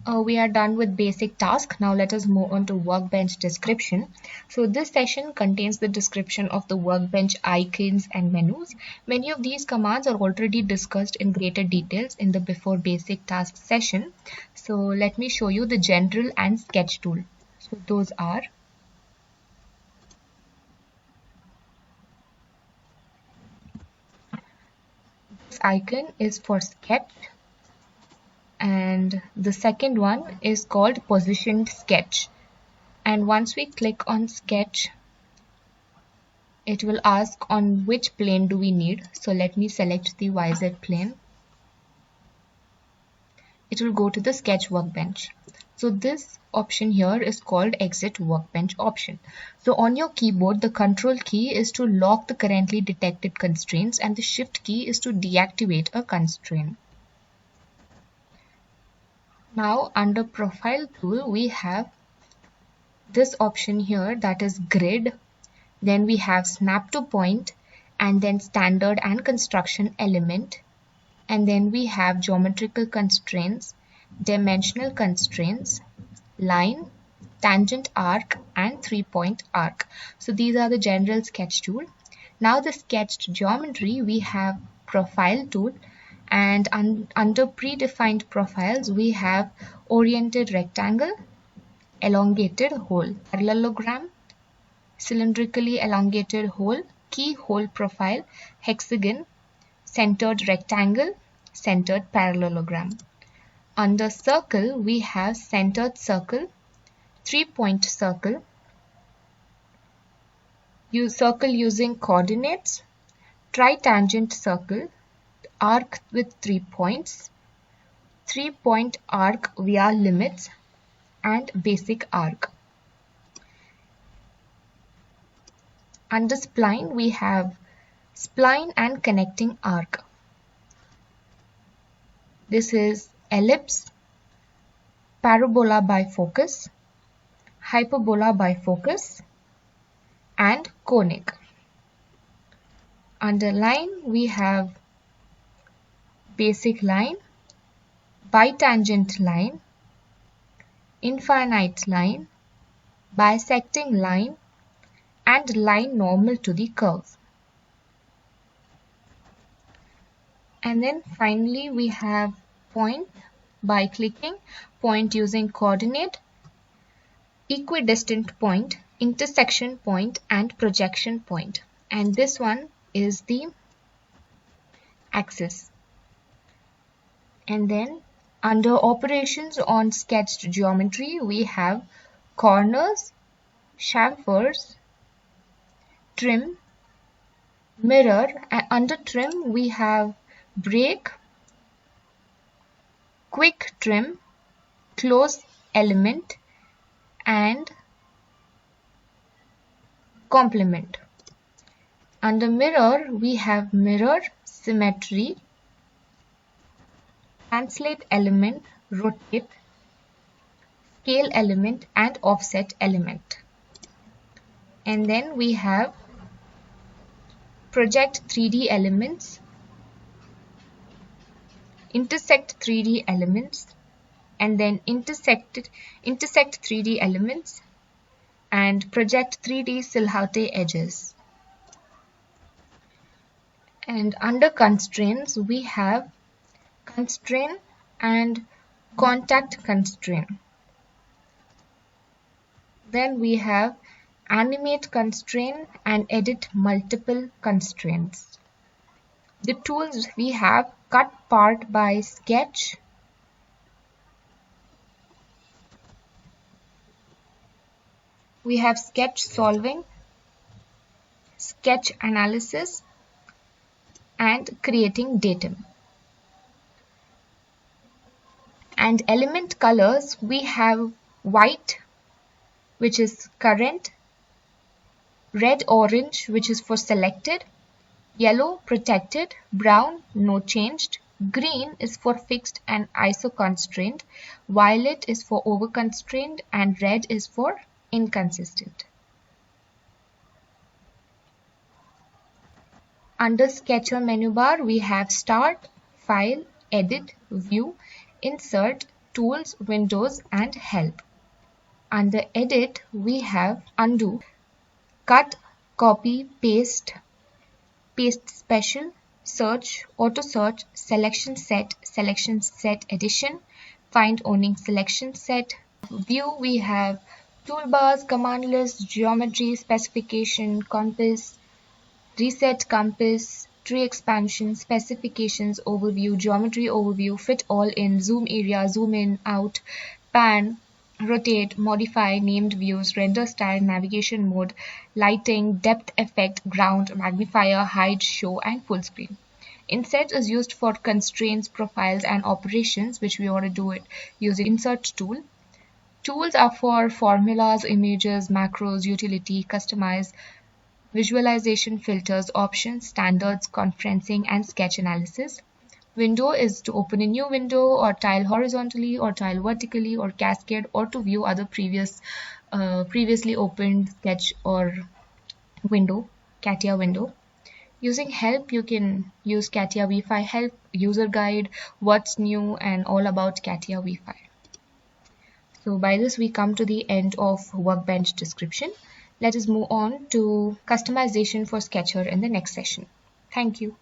We are done with basic task. Now let us move on to workbench description. So this session contains the description of the workbench icons and menus. Many of these commands are already discussed in greater details in the before basic task session. So let me show you the general and sketch tool. So those are this icon is for sketch, and the second one is called positioned sketch. And once we click on sketch, it will ask on which plane do we need. So let me select the YZ plane. It will go to the sketch workbench. So this option here is called exit workbench option. So on your keyboard, the control key is to lock the currently detected constraints and the shift key is to deactivate a constraint. Now under profile tool, we have this option here, that is grid. Then we have snap to point, and then standard and construction element. And then we have geometrical constraints, dimensional constraints, line, tangent arc, and 3-point arc. So these are the general sketch tool. Now the sketched geometry, we have profile tool, and under predefined profiles, we have oriented rectangle, elongated hole, parallelogram, cylindrically elongated hole, keyhole profile, hexagon, centered rectangle, centered parallelogram. Under circle, we have centered circle, 3-point circle, use circle using coordinates, tritangent circle, arc with 3 points, 3-point arc via limits, and basic arc. Under spline, we have spline and connecting arc. This is ellipse, parabola by focus, hyperbola by focus, and conic. Under line, we have basic line, bitangent line, infinite line, bisecting line, and line normal to the curve. And then finally we have point by clicking, point using coordinate, equidistant point, intersection point, and projection point. And this one is the axis. And then under operations on sketched geometry, we have corners, chamfers, trim, mirror, and under trim we have break, quick trim, close element, and complement. Under mirror, we have mirror, symmetry, translate element, rotate, scale element, and offset element. And then we have project 3D elements, intersect 3D elements, and then intersect 3D elements, and project 3D silhouette edges. And under constraints, we have constraint and contact constraint. Then we have animate constraint and edit multiple constraints. The tools we have cut part by sketch, we have sketch solving, sketch analysis, and creating datum. And element colors, we have white, which is current, red orange, which is for selected, yellow protected, brown no changed, green is for fixed and ISO constraint, violet is for over constrained, and red is for inconsistent. Under Sketcher menu bar, we have Start, File, Edit, View, Insert, Tools, Windows, and Help. Under Edit, we have Undo, Cut, Copy, Paste, Paste Special, Search, Auto Search, Selection Set Edition, Find Owning Selection Set. View, we have Toolbars, Command List, Geometry, Specification, Compass, Reset Compass, Tree Expansion, Specifications, Overview, Geometry Overview, Fit All in, Zoom Area, Zoom In, Out, Pan, Rotate, Modify, Named Views, Render Style, Navigation Mode, Lighting, Depth Effect, Ground, Magnifier, Hide, Show, and Full Screen. Inset is used for constraints, profiles, and operations, which we want to do it using Insert tool. Tools are for formulas, images, macros, utility, customize, visualization, filters, options, standards, conferencing, and sketch analysis. Window is to open a new window or tile horizontally or tile vertically or cascade, or to view other previously opened sketch or window, CATIA window. Using Help, you can use CATIA V5 Help, User Guide, What's New, and all about CATIA V5. So by this we come to the end of Workbench Description. Let us move on to customization for Sketcher in the next session. Thank you.